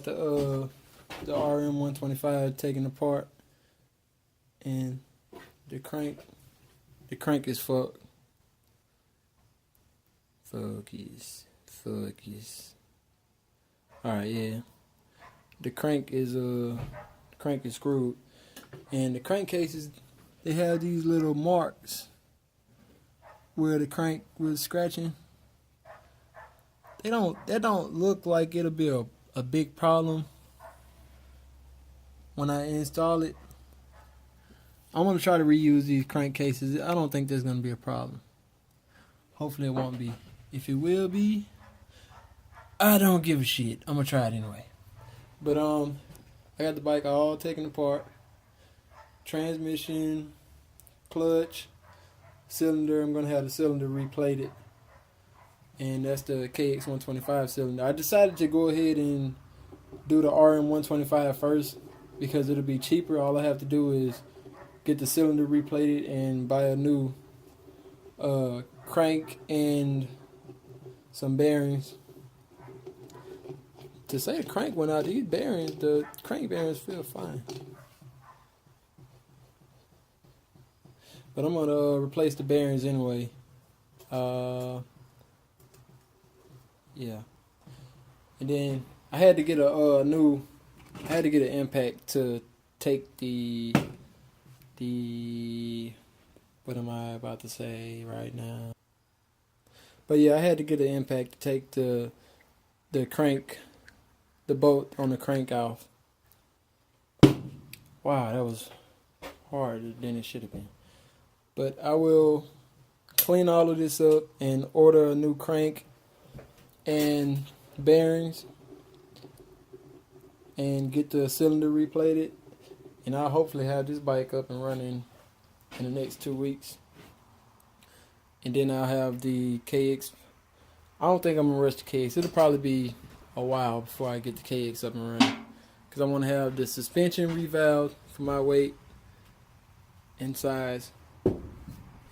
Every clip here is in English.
got the RM125 taken apart, and the crank is fucked. Focus. Alright, yeah. The crank is screwed. And the crankcases, they have these little marks where the crank was scratching. That don't look like it'll be a big problem when I install it. I'm gonna try to reuse these crankcases. I don't think there's gonna be a problem. Hopefully it won't be. If it will be, I don't give a shit. I'm gonna try it anyway. But I got the bike all taken apart. Transmission, clutch, cylinder. I'm gonna have the cylinder replated, and that's the KX125 cylinder. I decided to go ahead and do the RM125 first because it'll be cheaper. All I have to do is get the cylinder replated and buy a new crank and some bearings. To say the crank went out, these bearings, the crank bearings feel fine. But I'm gonna replace the bearings anyway. Yeah. And then I had to get an impact to take what am I about to say right now? But yeah, I had to get an impact to take the crank, the bolt on the crank off. Wow, that was harder than it should have been. But I will clean all of this up and order a new crank and bearings and get the cylinder replated. And I'll hopefully have this bike up and running in the next 2 weeks. And then I'll have the KX. I don't think I'm going to rush the KX. It'll probably be a while before I get the KX up and running. Because I want to have the suspension revalved for my weight and size.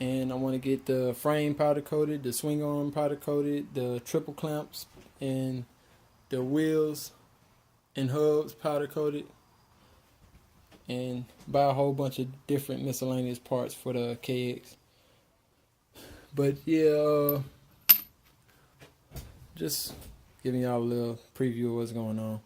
And I want to get the frame powder coated, the swing arm powder coated, the triple clamps, and the wheels and hubs powder coated. And buy a whole bunch of different miscellaneous parts for the KX. But yeah, just giving y'all a little preview of what's going on.